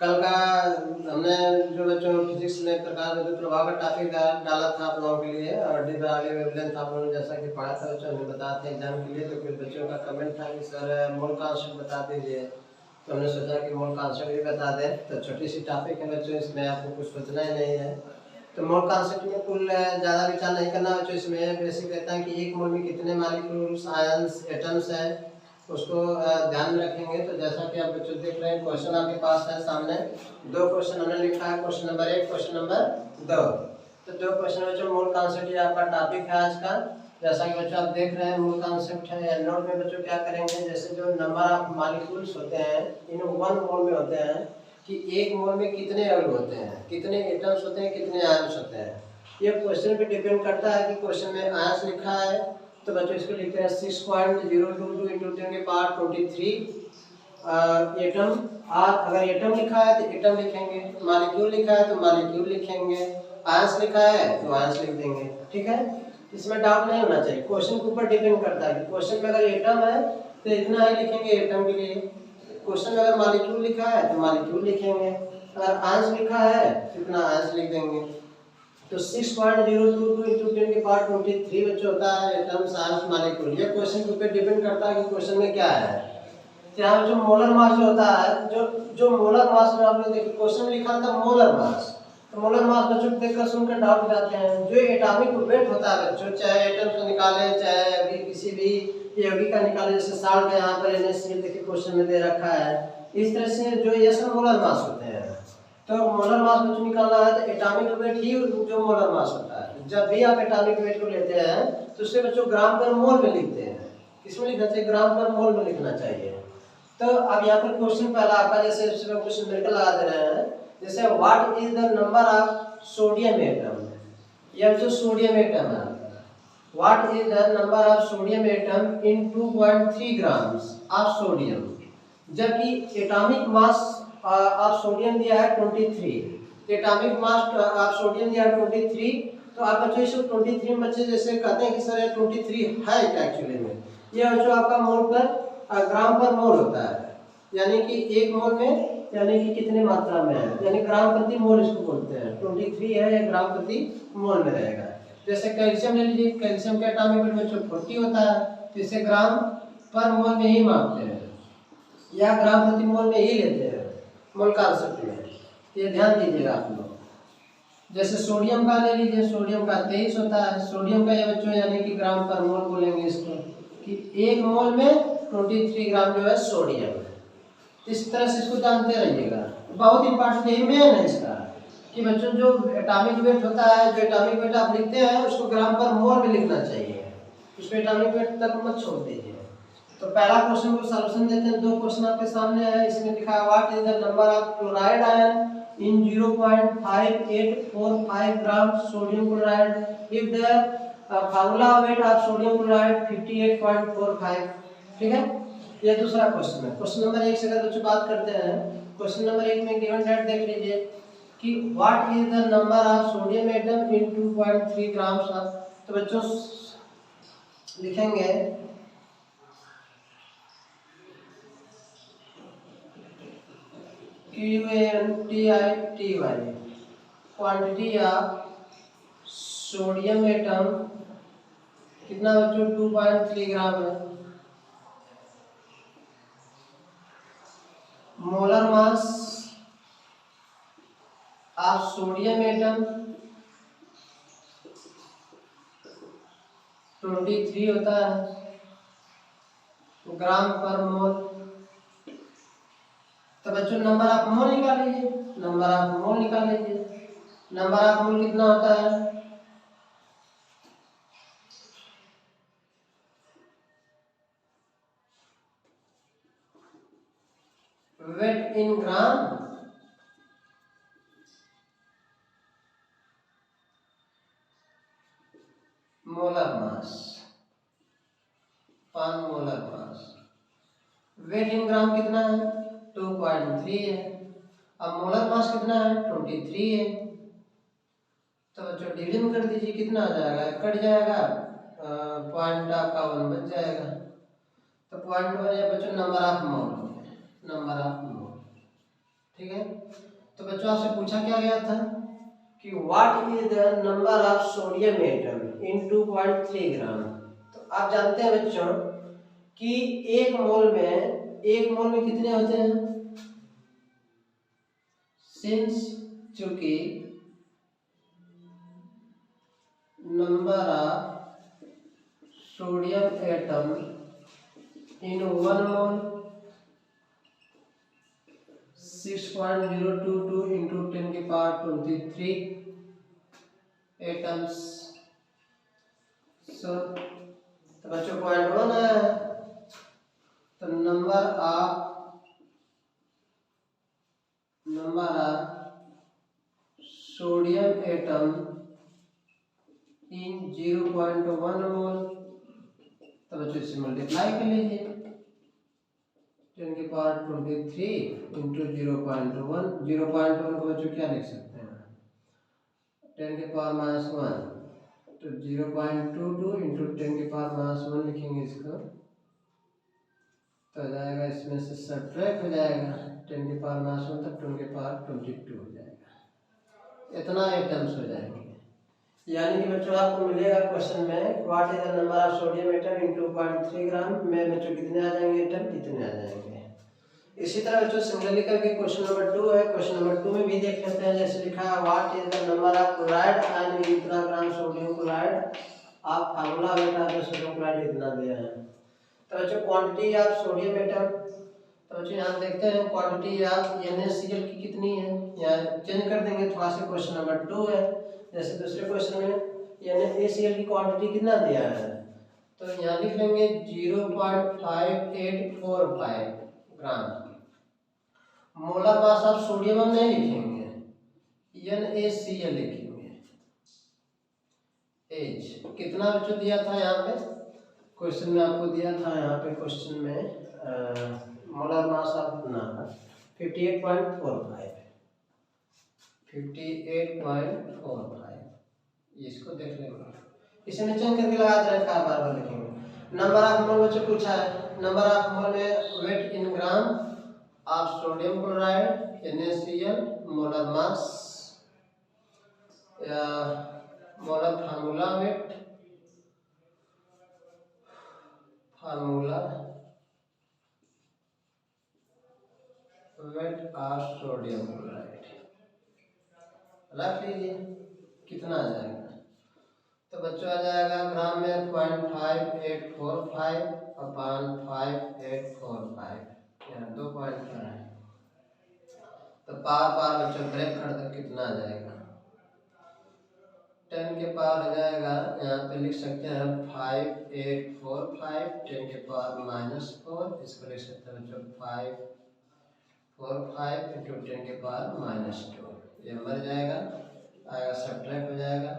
कल का हमने जो बच्चों फिजिक्स में प्रकाश जो प्रभाव का टॉपिक डाला था आप लोगों के लिए और डी आगे वेवलेंथ आप लोगों ने जैसा कि पढ़ा था बच्चों हमें बताते हैं एग्जाम के लिए। तो कुछ बच्चों का कमेंट था कि सर मोल कॉन्सेप्ट बता दीजिए, तो हमने सोचा कि मोल कॉन्सेप्ट भी बता दें। तो छोटी सी टॉपिक है बच्चों, इसमें आपको कुछ सोचना ही नहीं है। तो मोल कॉन्सेप्ट में कुल ज़्यादा विचार नहीं करना बच्चों। इसमें बेसिक रहता है कि एक मोल में कितने मॉलिक्यूल्स आयंस एटम्स हैं, उसको ध्यान में रखेंगे। तो जैसा कि आप बच्चों देख रहे हैं क्वेश्चन आपके पास है सामने, दो क्वेश्चन हमने लिखा है, क्वेश्चन नंबर 1 क्वेश्चन नंबर 2। तो दो क्वेश्चन बच्चों मूल कॉन्सेप्ट ये आपका टॉपिक है आज का। जैसा कि बच्चों आप देख रहे हैं मूल कॉन्सेप्ट है। नोट में बच्चों क्या करेंगे, जैसे जो नंबर ऑफ मॉलिक्यूल्स होते हैं इन 1 मोल में होते हैं कि एक मोल में कितने अणु होते हैं, कितने एटम्स होते हैं, कितने आयंस होते हैं। ये क्वेश्चन पे डिपेंड करता है कि क्वेश्चन में आयंस लिखा है तो बच्चों इसको लिखते हैं 6.022 इंटू 10 के पावर 23 एटम। और अगर एटम लिखा है तो एटम लिखेंगे, मॉलिक्यूल लिखा है तो मॉलिक्यूल लिखेंगे, आयंस लिखा है तो आयंस लिख देंगे। ठीक है, इसमें डाउट नहीं होना चाहिए। क्वेश्चन के ऊपर डिपेंड करता है कि क्वेश्चन में अगर एटम है तो इतना ही लिखेंगे एटम के लिए, क्वेश्चन में अगर मॉलिक्यूल लिखा है तो मॉलिक्यूल लिखेंगे, अगर आयंस लिखा है तो इतना आयंस लिख देंगे। तो 6.022 इंटू 10 के पावर 23 बच्चों होता है एटम्स आयंस मॉलिक्यूल। ये क्वेश्चन के ऊपर डिपेंड करता है कि क्वेश्चन में क्या है। यहाँ जो मोलर मास जो होता है, जो मोलर मास में आपने देखिए क्वेश्चन में लिखा था मोलर मास, तो मोलर मास बच्चों को देखकर सुनकर डाउट जाते हैं। जो एटॉमिक वेट होता है बच्चों, चाहे एटम से निकाले चाहे अभी किसी भी यौगिक का निकाले, जैसे साल्ट यहाँ पर NaCl देखिए क्वेश्चन में दे रखा है, इस तरह से जो ये सब मोलर मास होते हैं। तो मोलर मास बच्चों निकालना है तो एटॉमिक वेट ही जो मोलर मास होता है। जब भी आप एटॉमिक वेट को लेते हैं तो उससे बच्चों ग्राम पर मोल में लिखते हैं। किसमें लिखना चाहिए? ग्राम पर मोल में लिखना चाहिए। तो अब यहाँ पर क्वेश्चन पहला आपका, जैसे इसमें कुछ न्यूमेरिकल लगा दे रहे हैं, जैसे what is the number of sodium atom. यह जो सोडियम एटम है, what is the number of sodium atom in 2.3 grams of sodium, जबकि एटॉमिक मास ऑफ सोडियम दिया है 23। एटॉमिक मास ऑफ सोडियम दिया है 23। तो आप बच्चों इस 23 में बच्चे जैसे कहते हैं कि सर 23 है एक्चुअली में, ये बच्चों आपका मोल पर ग्राम पर मोल होता है। यानी कि एक मोल में यानी कि कितनी मात्रा में है, यानी ग्राम प्रति मोल इसको बोलते हैं। 23 है या ग्राम प्रति मोल में रहेगा। जैसे कैल्शियम ले लीजिए, कैल्शियम का एटॉमिक वेट बच्चों 40 होता है, तो इसे ग्राम पर मोल में ही मापते हैं या ग्राम प्रति मोल में ही लेते हैं मोल कॉन्सेप्ट में। ये ध्यान दीजिएगा आप लोग। जैसे सोडियम का ले लीजिए, सोडियम का 23 होता है। सोडियम का ये बच्चों यानी कि ग्राम पर मोल बोलेंगे इसको, कि एक मोल में 23 ग्राम जो है सोडियम। इस तरह से इसको जानते रहिएगा, बहुत इंपॉर्टेंट यही मेन है इसका कि बच्चों जो एटॉमिक वेट होता है, जो एटॉमिक वेट आप लिखते हैं उसको ग्राम पर मोल में लिखना चाहिए, उसको एटॉमिक वेट तक मत छोड़ दीजिए। तो पहला क्वेश्चन को सॉल्यूशन देते हैं। दो क्वेश्चन आपके सामने है, इसमें लिखा है what is the number of chloride ion in 0.5845 gram sodium chloride if the formula weight of sodium chloride 58.45। ठीक है, ये दूसरा क्वेश्चन है। क्वेश्चन नंबर 1 से अगर बच्चों बात करते हैं, क्वेश्चन नंबर 1 में गिवन डेट देख लीजिए कि what is the number of sodium atom in 2.3 grams of. तो बच्चों लिखेंगे QUANTITY, quantity of sodium atom कितना बच्चों 2.3 ग्राम है। Molar mass of sodium atom 23 होता है ग्राम पर मोल। तो बच्चों नंबर ऑफ मोल निकाल लीजिए, नंबर ऑफ मोल निकाल लीजिए। नंबर ऑफ मोल कितना होता है? Wait in gram molar mass, पान मोलर मास। वेट इन ग्राम कितना है? 2.3 है। अब मोलर मास कितना है? 23 है। तो बच्चों डिवीजन कर दीजिए, कितना आ जाएगा? कट जाएगा, पॉइंट आपका 1 बच जाएगा। तो पॉइंट 1 या बच्चों number of mole, number of मोल। ठीक है। तो बच्चों आपसे पूछा क्या गया था कि what is the number of sodium atom in 2.3 ग्राम। तो आप जानते हैं बच्चों कि एक मोल में कितने होते हैं। सिंस चूंकि number of sodium atom in 1 mole 6.022 into 10 की पावर 23 एटम्स। सो तो बच्चों पॉइंट 1 है। तो number of sodium atom in 0.1 मोल। तो बच्चों इसे मल्टीप्लाई कर लीजिए 10 की पावर 23 इंटू 0.1। 0.1 को बच्चों क्या लिख सकते हैं 10 की पावर -1। तो 0.22 इंटू 10 की पावर -1 लिखेंगे इसको। तो आ जाएगा इसमें से सब्ट्रैक्ट हो जाएगा 10 की पावर -1 तक 10 की पावर 22 हो जाएगा। इतना एटम्स हो जाएंगे। यानी कि बच्चों आपको मिलेगा क्वेश्चन में what is the number of sodium atom in 2.3 ग्राम में बच्चों कितने आ जाएंगे एटम, कितने आ जाएंगे। इसी तरह बच्चों सिमिलरली करके क्वेश्चन नंबर 2 है। क्वेश्चन नंबर 2 में भी देख लेते हैं। जैसे लिखा है what is the number of chloride ion इन इतना ग्राम सोडियम क्लोराइड। आप फार्मूला बेटा तो सोडियम क्लोराइड इतना दिया है। तो बच्चों क्वांटिटी ऑफ सोडियम एटम। तो बच्चों यहाँ देखते हैं क्वांटिटी ऑफ NaCl की कितनी है। यहाँ चेंज कर देंगे थोड़ा सा। क्वेश्चन नंबर 2 है। जैसे दूसरे क्वेश्चन में NaCl की क्वांटिटी कितना दिया है तो यहाँ लिख लेंगे 0.5845 ग्राम। मोलर मास ऑफ सोडियम हम नहीं लिखेंगे NaCl लिखेंगे। एच कितना बच्चों दिया था यहाँ पे क्वेश्चन में, आपको दिया था यहाँ पे क्वेश्चन में मोलर मास ऑफ ना 58.45 इसको देख लेंगे। इसे में चेंज करके लगा दे रहे हैं बार बार लिखेंगे। नंबर ऑफ मोल बच्चों पूछा है। नंबर ऑफ मोल में weight in gram of sodium chloride NaCl molar mass या molar formula weight of sodium chloride रख लीजिए कितना आ जाएगा। तो बच्चों आ जाएगा ग्राम में 0.5845 अपॉन 5845 यहाँ 2 पॉइंट है। तो पार बच्चों ब्रेक कर दो कितना आ जाएगा 10 के पावर आ जाएगा। यहाँ पे लिख सकते हैं 5845 10 के पावर -4। इसको लिख सकते हैं बच्चों 545 इंटू 10 के पावर -2। ये मर जाएगा आएगा सब्ट्रैक्ट हो जाएगा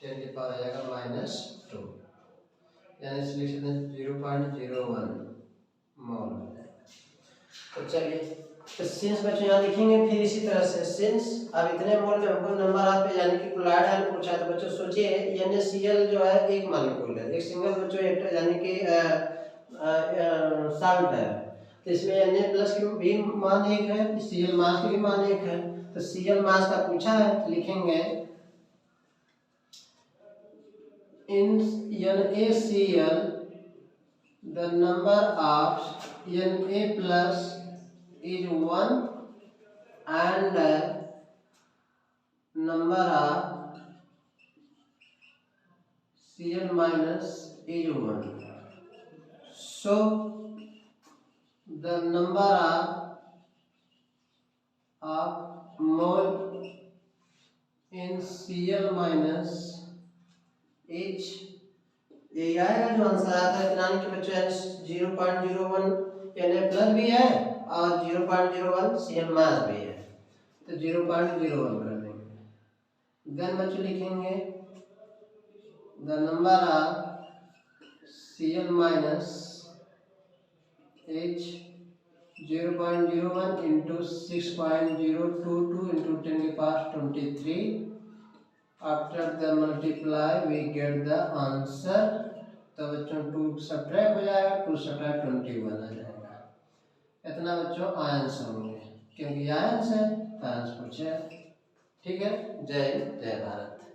10 के पावर आ जाएगा -2। यानी इसलिए लिख सकते हैं 0.01 मोल हो जाएगा। तो चलिए तो सिंस बच्चों यहाँ लिखेंगे फिर इसी तरह से सिंस अब इतने मोल में हमको नंबर ऑफ यानी कि क्लोराइड आयन पूछा है। तो बच्चों सोचिए NaCl जो है एक मॉलिक्यूल है, एक सिंगल बच्चों यानी कि साल्ट है। तो इसमें Na प्लस की भी मान 1 है, Cl मास की भी मान 1 है। तो Cl मास का पूछा है तो लिखेंगे इन NaCl the number of Na plus is 1 and number of Cl minus is 1. So the number of mole in Cl minus H ये आएगा जो आंसर आता है इतना कि बच्चों 0.01 Na प्लस भी है और 0.01 Cl मास भी है। तो 0.01 कर देंगे। देन बच्चों लिखेंगे the number of Cl minus H 0.01 into 6.022 into 10 के पास 23। After the multiply we get the answer। तो बच्चों 2 सब्ट्रैक्ट हो जाएगा 2 सब्ट्रैक्ट 21 आ जाएगा। इतना बच्चों आंसर होंगे। क्योंकि आयंस है तो आंसर 6। ठीक है, जय जय भारत।